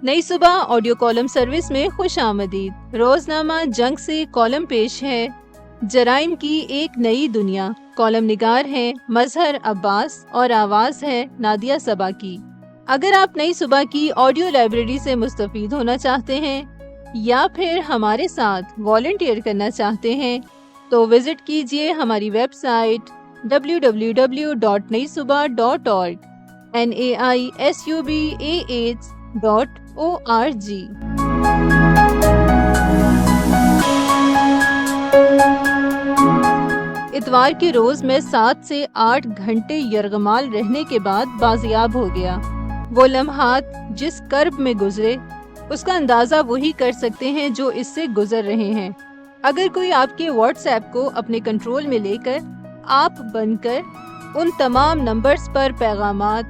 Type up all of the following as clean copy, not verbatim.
नई सुबह audio column service में खुश आमदीद। रोजनामा जंग से कॉलम पेश है जराइम की एक नई दुनिया। कॉलम निगार हैं मजहर अब्बास और आवाज है नादिया सबा की। अगर आप नई सुबह की ऑडियो लाइब्रेरी से मुस्तफीद होना चाहते हैं या फिर हमारे साथ वॉलंटियर करना चाहते हैं तो विजिट कीजिए हमारी वेबसाइट www.naisubah.org naisubah.org। इतवार के रोज मैं 7 से 8 घंटे यरगमाल रहने के बाद बाजियाब हो गया। वो लम्हात जिस कर्ब में गुजरे उसका अंदाजा वही कर सकते हैं जो इससे गुजर रहे हैं। अगर कोई आपके व्हाट्सएप को अपने कंट्रोल में लेकर आप बनकर उन तमाम नंबर्स पर पैगामात,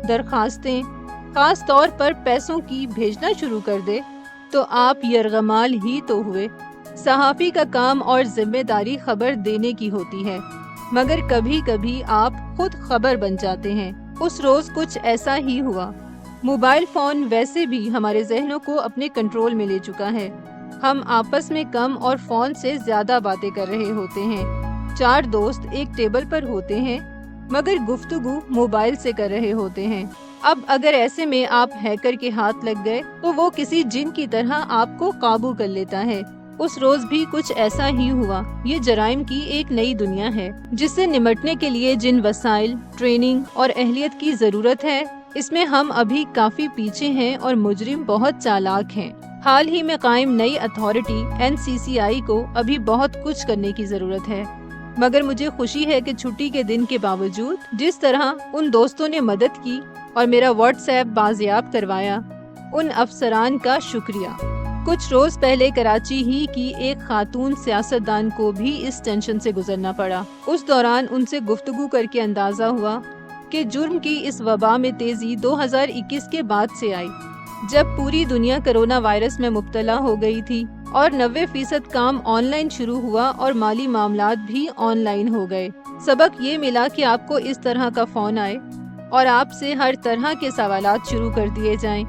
दरखास्तें, खास तौर पर पैसों की भेजना शुरू कर दे तो आप यरगमाल ही तो हुए। सहाफ़ी का काम और जिम्मेदारी खबर देने की होती है, मगर कभी कभी आप खुद खबर बन जाते हैं। उस रोज कुछ ऐसा ही हुआ। मोबाइल फोन वैसे भी हमारे जहनों को अपने कंट्रोल में ले चुका है। हम आपस में कम और फोन से ज्यादा बातें कर रहे होते हैं। 4 दोस्त एक टेबल पर होते हैं मगर गुफ्तगू मोबाइल से कर रहे होते हैं। अब अगर ऐसे में आप हैकर के हाथ लग गए तो वो किसी जिन की तरह आपको काबू कर लेता है। उस रोज भी कुछ ऐसा ही हुआ। ये जराइम की एक नई दुनिया है जिससे निमटने के लिए जिन वसाइल, ट्रेनिंग और अहलियत की जरूरत है इसमें हम अभी काफी पीछे हैं और मुजरिम बहुत चालाक हैं। हाल ही में कायम नई अथॉरिटी NCCI को अभी बहुत कुछ करने की जरूरत है, मगर मुझे खुशी है कि छुट्टी के दिन के बावजूद जिस तरह उन दोस्तों ने मदद की और मेरा व्हाट्सएप बाजियाब करवाया, उन अफसरान का शुक्रिया। कुछ रोज पहले कराची ही की एक खातून सियासतदान को भी इस टेंशन से गुजरना पड़ा। उस दौरान उनसे गुफ्तगू करके अंदाजा हुआ कि जुर्म की इस वबा में तेजी 2021 के बाद से आई, जब पूरी दुनिया कोरोना वायरस में मुब्तला हो गई थी और 90% काम ऑनलाइन शुरू हुआ और माली मामलात भी ऑनलाइन हो गए। सबक ये मिला कि आपको इस तरह का फोन आए और आपसे हर तरह के सवालात शुरू कर दिए जाएं,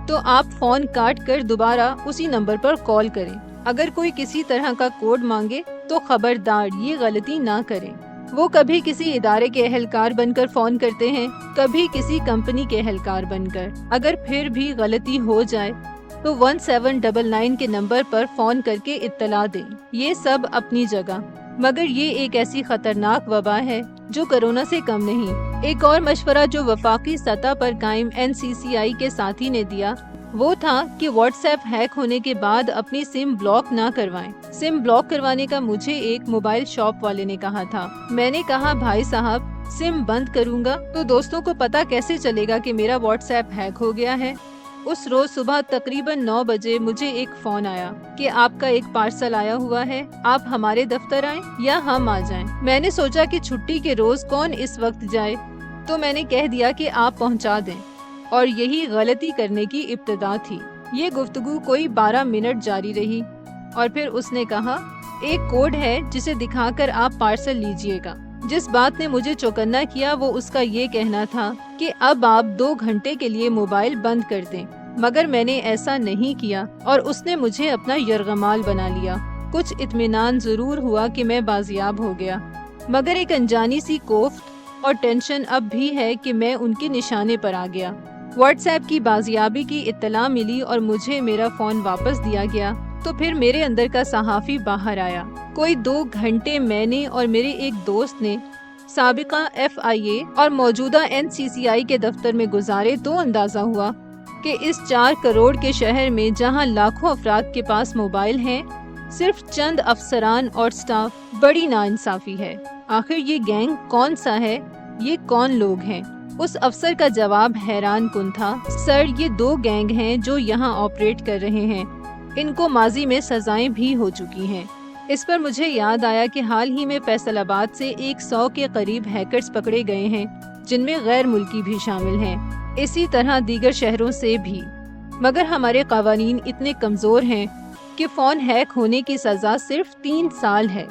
तो आप फोन काट कर दोबारा उसी नंबर पर कॉल करें। अगर कोई किसी तरह का कोड मांगे तो खबरदार ये गलती ना करें। वो कभी किसी इदारे के एहलकार बनकर फोन करते हैं, कभी किसी कंपनी के एहलकार बनकर। अगर फिर भी गलती हो जाए तो 1799 के नंबर पर फोन करके इत्तला दें। ये सब अपनी जगह, मगर ये एक ऐसी खतरनाक वबा है जो कोरोना से कम नहीं। एक और मशवरा जो वफाकी सतह पर कायम NCCI के साथी ने दिया वो था कि व्हाट्सएप हैक होने के बाद अपनी सिम ब्लॉक ना करवाएं। सिम ब्लॉक करवाने का मुझे एक मोबाइल शॉप वाले ने कहा था। मैंने कहा भाई साहब, सिम बंद करूंगा तो दोस्तों को पता कैसे चलेगा कि मेरा व्हाट्सएप हैक हो गया है। उस रोज सुबह तकरीबन 9 बजे मुझे एक फोन आया कि आपका एक पार्सल आया हुआ है, आप हमारे दफ्तर आएं या हम आ जाएं। मैंने सोचा कि छुट्टी के रोज कौन इस वक्त जाए, तो मैंने कह दिया कि आप पहुंचा दें, और यही गलती करने की इब्तिदा थी। ये गुफ्तगू कोई 12 मिनट जारी रही और फिर उसने कहा एक कोड है जिसे दिखाकर आप पार्सल लीजिएगा। जिस बात ने मुझे चौकन्ना किया वो उसका ये कहना था कि अब आप 2 घंटे के लिए मोबाइल बंद कर दें, मगर मैंने ऐसा नहीं किया और उसने मुझे अपना यरगमाल बना लिया। कुछ इत्मीनान जरूर हुआ कि मैं बाजियाब हो गया, मगर एक अनजानी सी कोफ्त और टेंशन अब भी है कि मैं उनके निशाने पर आ गया। व्हाट्सएप की बाजियाबी की इत्तला मिली और मुझे मेरा फोन वापस दिया गया, तो फिर मेरे अंदर का सहाफ़ी बाहर आया। कोई 2 घंटे मैंने और मेरे एक दोस्त ने साबिका FIA और मौजूदा NCCI के दफ्तर में गुजारे तो अंदाजा हुआ कि इस 4 करोड़ के शहर में जहां लाखों अफराद के पास मोबाइल हैं, सिर्फ चंद अफसरान और स्टाफ। बड़ी नाइंसाफी है। आखिर ये गैंग कौन सा है, ये कौन लोग हैं? उस अफसर का जवाब हैरान कुन था। सर, ये 2 गैंग हैं जो यहाँ ऑपरेट कर रहे हैं। इनको माजी में सजाएं भी हो चुकी हैं। इस पर मुझे याद आया कि हाल ही में फैसलाबाद से 100 के करीब हैकर्स पकड़े गए हैं, जिनमें गैर मुल्की भी शामिल हैं। इसी तरह दीगर शहरों से भी। मगर हमारे कवानीन इतने कमजोर हैं कि फोन हैक होने की सजा सिर्फ 3 साल है।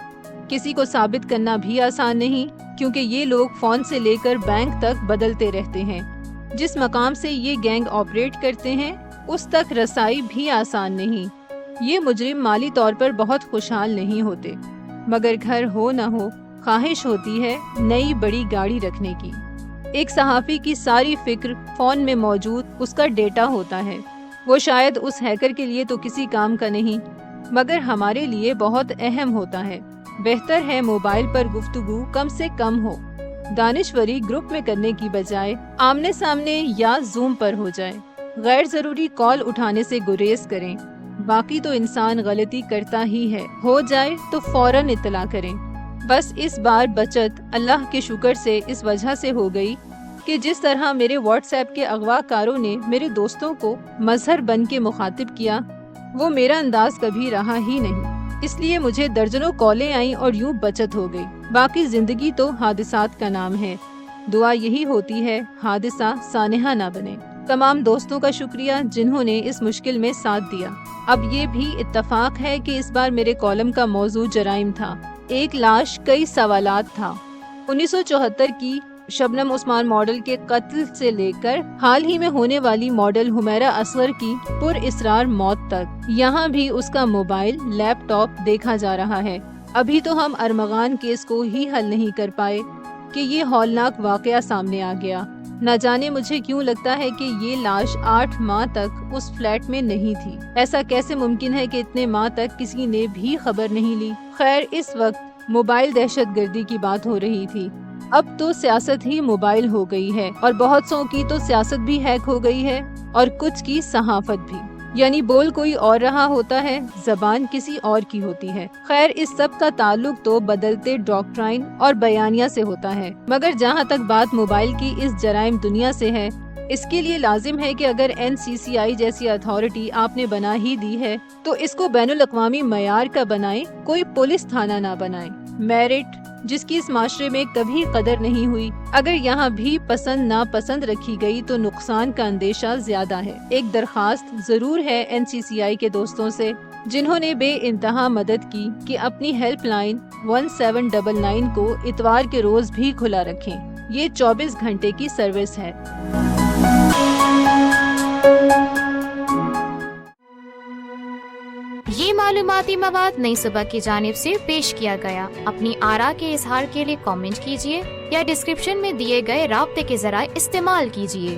किसी को साबित करना भी आसान नहीं, क्योंकि ये लोग फोन से लेकर बैंक तक बदलते रहते हैं। जिस मकाम से ये गैंग ऑपरेट करते हैं उस तक रसाई भी आसान नहीं। ये मुजरिम माली तौर पर बहुत खुशहाल नहीं होते, मगर घर हो न हो ख्वाहिश होती है नई बड़ी गाड़ी रखने की। एक सहाफ़ी की सारी फिक्र फोन में मौजूद उसका डेटा होता है। वो शायद उस हैकर के लिए तो किसी काम का नहीं, मगर हमारे लिए बहुत अहम होता है। बेहतर है मोबाइल पर गुफ्तगू कम से कम हो। दानिश्वरी ग्रुप में करने की बजाय आमने सामने या जूम पर हो जाए। गैर जरूरी कॉल उठाने से गुरेज करें। बाकी तो इंसान गलती करता ही है, हो जाए तो फौरन इत्तला करें। बस इस बार बचत अल्लाह के शुक्र से इस वजह से हो गई कि जिस तरह मेरे व्हाट्सएप के अगवाकारों ने मेरे दोस्तों को मजहर बन के मुखातिब किया, वो मेरा अंदाज कभी रहा ही नहीं। इसलिए मुझे दर्जनों कॉलें आईं और यूं बचत हो गई। बाकी जिंदगी तो हादिसात का नाम है। दुआ यही होती है हादिसा सानेहा ना बने। तमाम दोस्तों का शुक्रिया जिन्होंने इस मुश्किल में साथ दिया। अब ये भी इत्तफाक है कि इस बार मेरे कॉलम का मौजू जराइम था। एक लाश कई सवालात था। 1974 की शबनम उस्मान मॉडल के कत्ल से लेकर हाल ही में होने वाली मॉडल हुमैरा असगर की पुरइसरार मौत तक, यहाँ भी उसका मोबाइल लैपटॉप देखा जा रहा है। अभी तो हम अरमगान केस को ही हल नहीं कर पाए कि ये हौलनाक वाकया सामने आ गया। न जाने मुझे क्यों लगता है कि ये लाश 8 माह तक उस फ्लैट में नहीं थी। ऐसा कैसे मुमकिन है कि इतने माह तक किसी ने भी खबर नहीं ली। खैर, इस वक्त मोबाइल दहशतगर्दी की बात हो रही थी। अब तो सियासत ही मोबाइल हो गई है, और बहुत सौ की तो सियासत भी हैक हो गई है और कुछ की सहाफत भी। यानी बोल कोई और रहा होता है, जबान किसी और की होती है। खैर, इस सब का ताल्लुक तो बदलते डॉक्ट्राइन और बयानिया से होता है। मगर जहाँ तक बात मोबाइल की इस जराइम दुनिया से है, इसके लिए लाजिम है कि अगर NCCI जैसी अथॉरिटी आपने बना ही दी है तो इसको बैनुल अक़वामी मयार का बनाए, कोई पुलिस थाना ना बनाए। मेरिट जिसकी इस माशरे में कभी कदर नहीं हुई, अगर यहाँ भी पसंद नापसंद रखी गई तो नुकसान का अंदेशा ज्यादा है। एक दरखास्त जरूर है NCCI के दोस्तों से जिन्होंने बेइंतहा मदद की कि अपनी हेल्पलाइन 1799 को इतवार के रोज भी खुला रखें। ये 24 घंटे की सर्विस है। ये मालूमाती मवाद नई सुबह की जानिब से पेश किया गया। अपनी आरा के इजहार के लिए कमेंट कीजिए या डिस्क्रिप्शन में दिए गए राब्ते के जराए इस्तेमाल कीजिए।